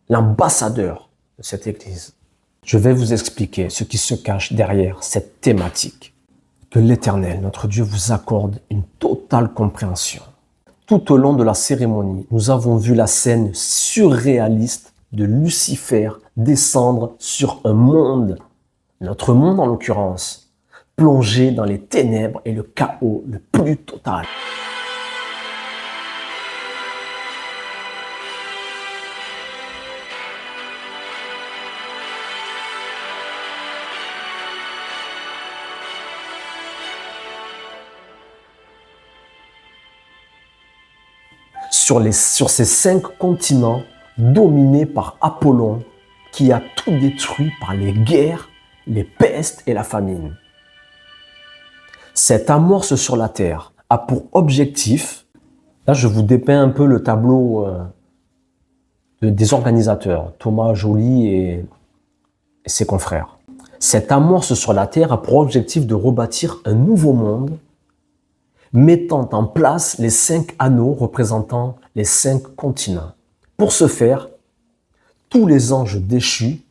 l'ambassadeur de cette église. Je vais vous expliquer ce qui se cache derrière cette thématique. Que l'Éternel, notre Dieu, vous accorde une totale compréhension. Tout au long de la cérémonie, nous avons vu la scène surréaliste de Lucifer descendre sur un monde, notre monde en l'occurrence, plongé dans les ténèbres et le chaos le plus total. Sur ces 5 continents dominés par Apollon, qui a tout détruit par les guerres, les pestes et la famine. Cette amorce sur la terre a pour objectif, là je vous dépeins un peu le tableau des organisateurs, Thomas Joly et ses confrères. Cette amorce sur la terre a pour objectif de rebâtir un nouveau monde, mettant en place les 5 anneaux représentant les 5 continents. Pour ce faire, tous les anges déchus,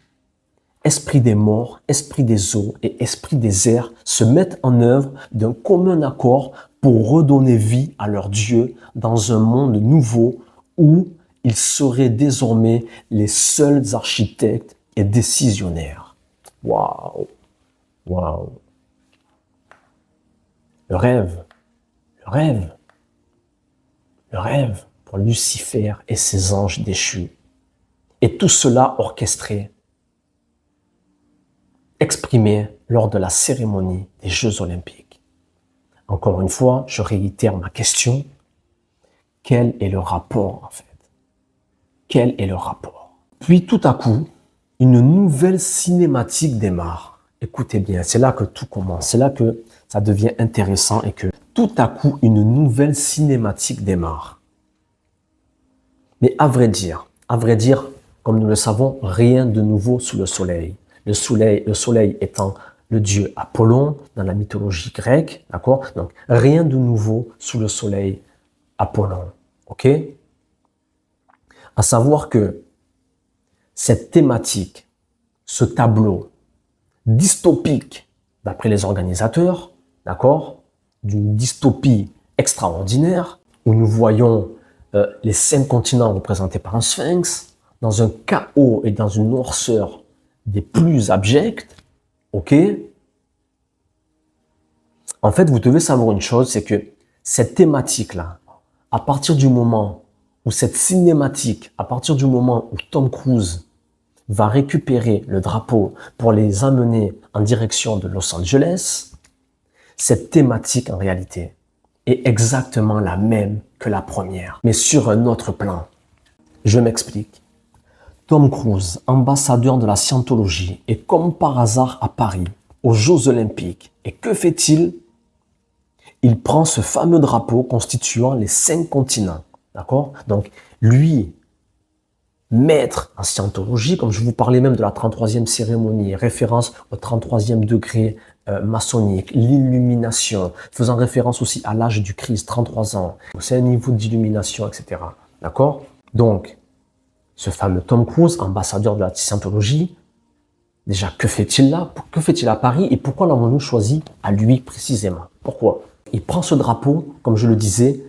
esprit des morts, esprit des eaux et esprit des airs se mettent en œuvre d'un commun accord pour redonner vie à leur Dieu dans un monde nouveau où ils seraient désormais les seuls architectes et décisionnaires. Waouh! Waouh! Le rêve pour Lucifer et ses anges déchus. Et tout cela orchestré, exprimé lors de la cérémonie des Jeux Olympiques. Encore une fois, je réitère ma question. Quel est le rapport en fait Quel est le rapport? Puis tout à coup, une nouvelle cinématique démarre. Écoutez bien, c'est là que tout commence. C'est là que ça devient intéressant et que tout à coup, une nouvelle cinématique démarre. Mais à vrai dire, comme nous le savons, rien de nouveau sous le soleil. Le soleil étant le dieu Apollon dans la mythologie grecque, d'accord? Donc, rien de nouveau sous le soleil Apollon, ok? À savoir que cette thématique, ce tableau dystopique, d'après les organisateurs, d'accord? D'une dystopie extraordinaire, où nous voyons les 5 continents représentés par un sphinx, dans un chaos et dans une noirceur des plus abjects, ok? En fait, vous devez savoir une chose, c'est que cette thématique-là, à partir du moment où cette cinématique, à partir du moment où Tom Cruise va récupérer le drapeau pour les amener en direction de Los Angeles, cette thématique en réalité est exactement la même que la première, mais sur un autre plan. Je m'explique. Tom Cruise, ambassadeur de la scientologie, est comme par hasard à Paris, aux Jeux Olympiques. Et que fait-il? Il prend ce fameux drapeau constituant les 5 continents. D'accord? Donc, lui, maître en scientologie, comme je vous parlais même de la 33e cérémonie, référence au 33e degré maçonnique, l'illumination, faisant référence aussi à l'âge du Christ, 33 ans. C'est un niveau d'illumination, etc. D'accord? Donc, ce fameux Tom Cruise, ambassadeur de la scientologie, déjà, que fait-il là? Que fait-il à Paris? Et pourquoi l'avons-nous choisi à lui précisément? Pourquoi? Il prend ce drapeau, comme je le disais,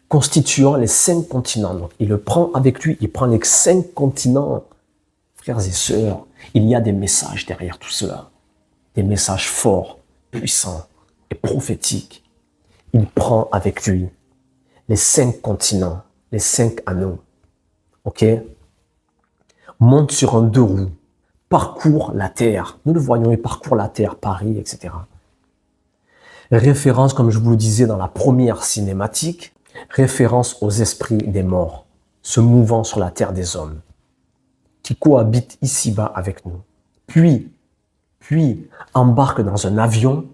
constituant les 5 continents. Donc, il le prend avec lui, il prend les 5 continents. Frères et sœurs, il y a des messages derrière tout cela. Des messages forts, puissants et prophétiques. Il prend avec lui les 5 continents, les 5 anneaux. Ok? Monte sur un 2 roues, parcourt la terre. Nous le voyons, il parcourt la terre, Paris, etc. Référence, comme je vous le disais dans la première cinématique, référence aux esprits des morts, se mouvant sur la terre des hommes, qui cohabitent ici-bas avec nous. Puis embarque dans un avion,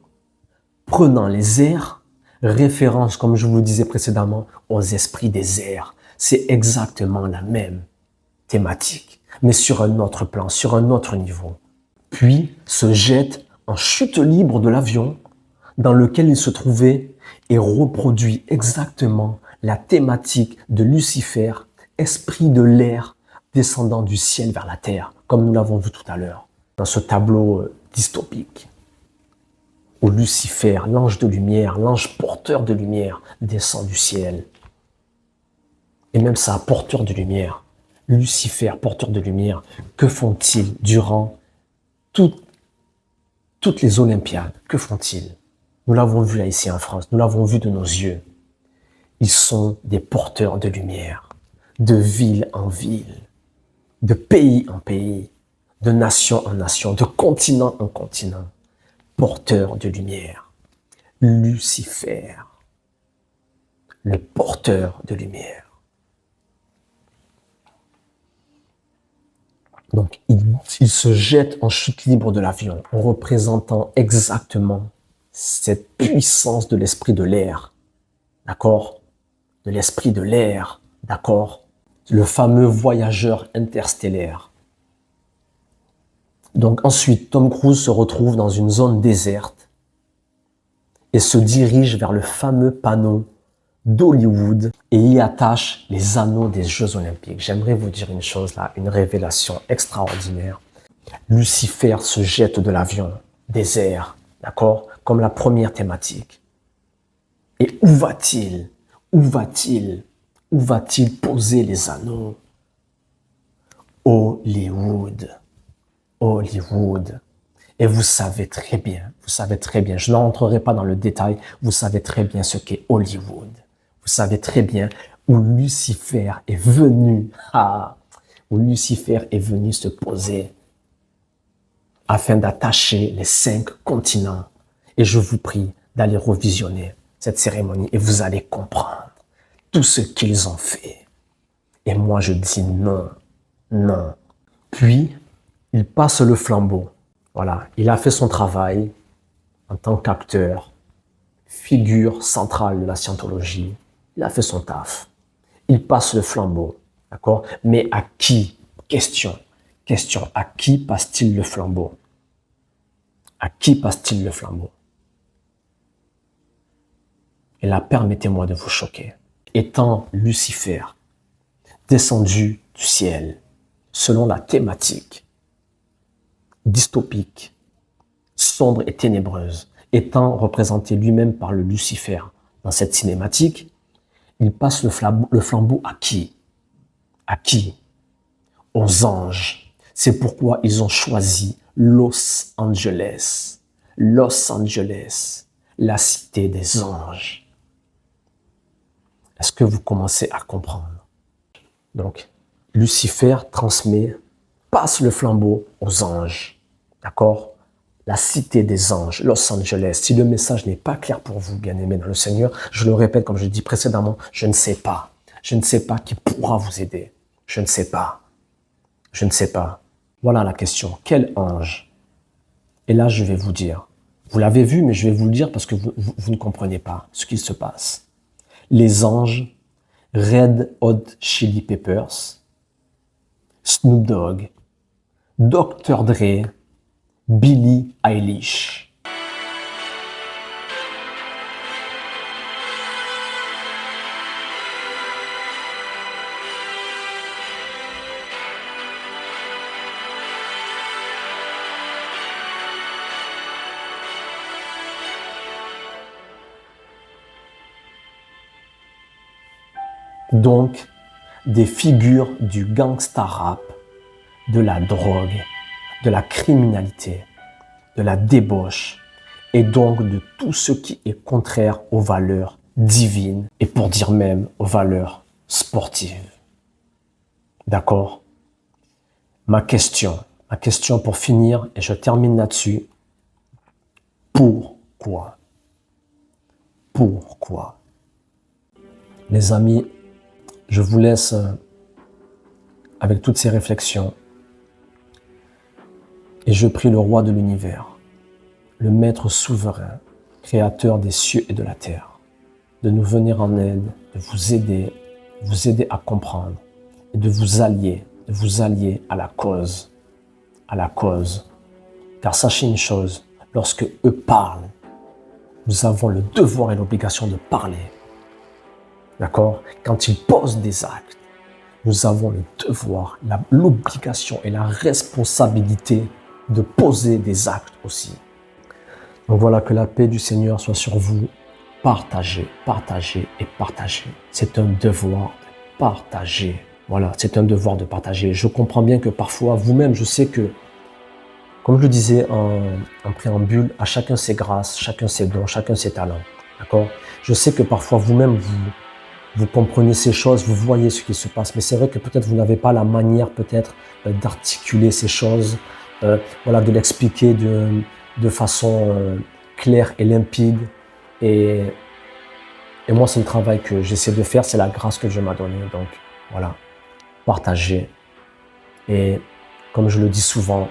prenant les airs, référence, comme je vous le disais précédemment, aux esprits des airs. C'est exactement la même thématique, mais sur un autre plan, sur un autre niveau. Puis se jette en chute libre de l'avion dans lequel il se trouvait et reproduit exactement la thématique de Lucifer, esprit de l'air descendant du ciel vers la terre, comme nous l'avons vu tout à l'heure, dans ce tableau dystopique, où Lucifer, l'ange de lumière, l'ange porteur de lumière, descend du ciel. Et même ça, porteur de lumière, Lucifer, porteur de lumière, que font-ils durant toutes les Olympiades? Que font-ils? Nous l'avons vu là ici en France, nous l'avons vu de nos yeux. Ils sont des porteurs de lumière, de ville en ville, de pays en pays, de nation en nation, de continent en continent. Porteurs de lumière. Lucifer, le porteur de lumière. Donc, il se jette en chute libre de l'avion, en représentant exactement cette puissance de l'esprit de l'air, d'accord? De l'esprit de l'air, d'accord? Le fameux voyageur interstellaire. Donc ensuite, Tom Cruise se retrouve dans une zone déserte et se dirige vers le fameux panneau d'Hollywood et y attache les anneaux des Jeux Olympiques. J'aimerais vous dire une chose là, une révélation extraordinaire. Lucifer se jette de l'avion, des airs, d'accord? Comme la première thématique. Et où va-t-il? Où va-t-il? Où va-t-il poser les anneaux? Hollywood. Hollywood. Et vous savez très bien, je n'entrerai pas dans le détail, vous savez très bien ce qu'est Hollywood. Vous savez très bien où Lucifer est venu, où Lucifer est venu se poser afin d'attacher les 5 continents. Et je vous prie d'aller revisionner cette cérémonie et vous allez comprendre tout ce qu'ils ont fait. Et moi, je dis non, non. Puis, il passe le flambeau. Voilà, il a fait son travail en tant qu'acteur, figure centrale de la scientologie. Il a fait son taf. Il passe le flambeau, d'accord? Mais à qui? Question. À qui passe-t-il le flambeau? À qui passe-t-il le flambeau? Et là, permettez-moi de vous choquer. Étant Lucifer, descendu du ciel, selon la thématique dystopique, sombre et ténébreuse, étant représenté lui-même par le Lucifer dans cette cinématique, il passe le flambeau à qui? À qui? Aux anges. C'est pourquoi ils ont choisi Los Angeles. Los Angeles, la cité des anges. Est-ce que vous commencez à comprendre? Donc, Lucifer passe le flambeau aux anges. D'accord? La cité des anges, Los Angeles. Si le message n'est pas clair pour vous, bien-aimés dans le Seigneur, je le répète comme je l'ai dit précédemment, je ne sais pas. Je ne sais pas qui pourra vous aider. Je ne sais pas. Je ne sais pas. Voilà la question. Quel ange? Et là, je vais vous dire. Vous l'avez vu, mais je vais vous le dire parce que vous ne comprenez pas ce qui se passe. Les anges, Red Hot Chili Peppers, Snoop Dogg, Dr. Dre, Billie Eilish. Donc, des figures du gangsta rap, de la drogue, de la criminalité, de la débauche et donc de tout ce qui est contraire aux valeurs divines et pour dire même aux valeurs sportives. D'accord? Ma question pour finir, et je termine là-dessus. Pourquoi? Pourquoi? Les amis, je vous laisse avec toutes ces réflexions et je prie le roi de l'univers, le maître souverain, créateur des cieux et de la terre, de nous venir en aide, de vous aider à comprendre et de vous allier à la cause. Car sachez une chose, lorsque eux parlent, nous avons le devoir et l'obligation de parler. D'accord? Quand ils posent des actes, nous avons le devoir, l'obligation et la responsabilité de poser des actes aussi. Donc voilà, que la paix du Seigneur soit sur vous. Partagez, partagez et partagez. C'est un devoir de partager. Voilà, c'est un devoir de partager. Je comprends bien que parfois, vous-même, je sais que, comme je le disais en préambule, à chacun ses grâces, chacun ses dons, chacun ses talents. D'accord? Je sais que parfois, vous-même, vous comprenez ces choses, vous voyez ce qui se passe. Mais c'est vrai que peut-être vous n'avez pas la manière peut-être d'articuler ces choses, voilà, de l'expliquer de façon claire et limpide. Et moi, c'est le travail que j'essaie de faire, c'est la grâce que Dieu m'a donnée. Donc voilà, partagez. Et comme je le dis souvent,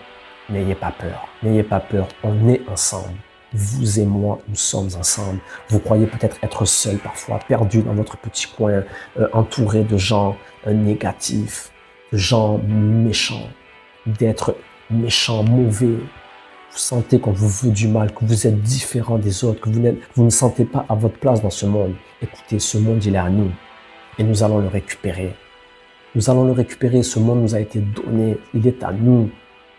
n'ayez pas peur. N'ayez pas peur, on est ensemble. Vous et moi, nous sommes ensemble. Vous croyez peut-être être seul parfois, perdu dans votre petit coin, entouré de gens négatifs, de gens méchants, d'être méchants, mauvais. Vous sentez qu'on vous veut du mal, que vous êtes différent des autres, que vous ne vous sentez pas à votre place dans ce monde. Écoutez, ce monde, il est à nous et nous allons le récupérer. Nous allons le récupérer, ce monde nous a été donné, il est à nous,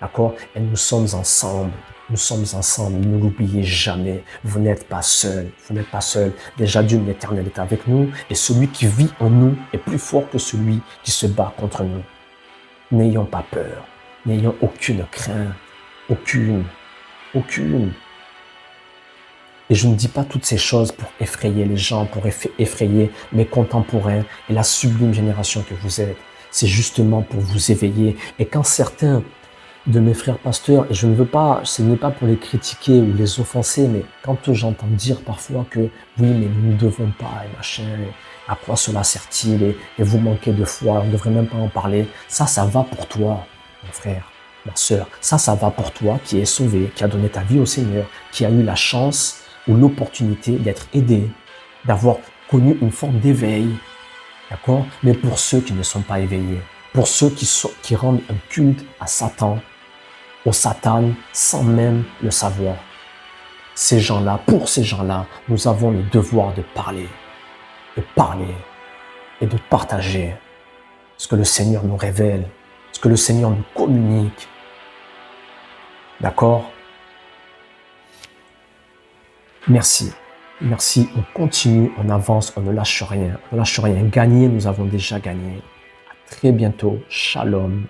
d'accord? Et nous sommes ensemble. Nous sommes ensemble, ne l'oubliez jamais. Vous n'êtes pas seul, vous n'êtes pas seul. Déjà, Dieu l'Éternel est avec nous et celui qui vit en nous est plus fort que celui qui se bat contre nous. N'ayons pas peur, n'ayons aucune crainte, aucune. Et je ne dis pas toutes ces choses pour effrayer les gens, pour effrayer mes contemporains et la sublime génération que vous êtes. C'est justement pour vous éveiller. Et quand certains de mes frères pasteurs, et je ne veux pas, ce n'est pas pour les critiquer ou les offenser, mais quand j'entends dire parfois que oui, mais nous ne devons pas, et machin, et à quoi cela sert-il, et vous manquez de foi, on ne devrait même pas en parler, ça va pour toi, mon frère, ma sœur, ça va pour toi qui es sauvé, qui a donné ta vie au Seigneur, qui a eu la chance ou l'opportunité d'être aidé, d'avoir connu une forme d'éveil, d'accord? Mais pour ceux qui ne sont pas éveillés, pour ceux qui rendent un culte à Satan, au Satan, sans même le savoir. Ces gens-là, pour ces gens-là, nous avons le devoir de parler et de partager ce que le Seigneur nous révèle, ce que le Seigneur nous communique. D'accord? Merci. Merci, on continue, on avance, on ne lâche rien. On ne lâche rien. Gagner, nous avons déjà gagné. À très bientôt. Shalom.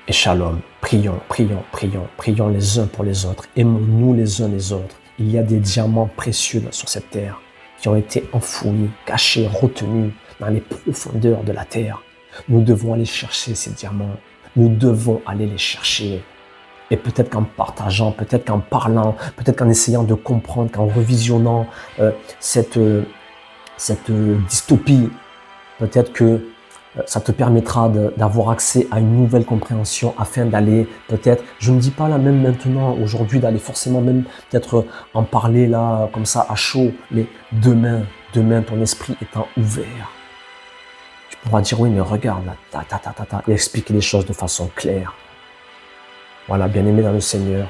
Et shalom. Prions, prions, prions. Prions les uns pour les autres. Aimons-nous les uns les autres. Il y a des diamants précieux sur cette terre qui ont été enfouis, cachés, retenus dans les profondeurs de la terre. Nous devons aller chercher ces diamants. Nous devons aller les chercher. Et peut-être qu'en partageant, peut-être qu'en parlant, peut-être qu'en essayant de comprendre, qu'en revisionnant cette dystopie, peut-être que ça te permettra d'avoir accès à une nouvelle compréhension afin d'aller peut-être, je ne dis pas là même maintenant, aujourd'hui, d'aller forcément même peut-être en parler là, comme ça, à chaud, mais demain, ton esprit étant ouvert, tu pourras dire oui, mais regarde là, et expliquer les choses de façon claire. Voilà, bien-aimés dans le Seigneur,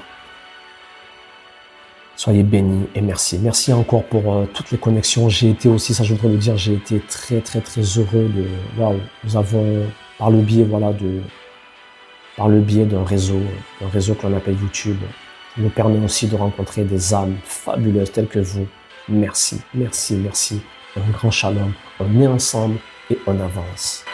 soyez bénis et merci. Merci encore pour toutes les connexions. J'ai été aussi, ça je voudrais le dire, j'ai été très très très heureux de, waouh, nous avons par le biais d'un réseau que l'on appelle YouTube, qui nous permet aussi de rencontrer des âmes fabuleuses telles que vous. Merci, merci, merci. Un grand shalom. On est ensemble et on avance.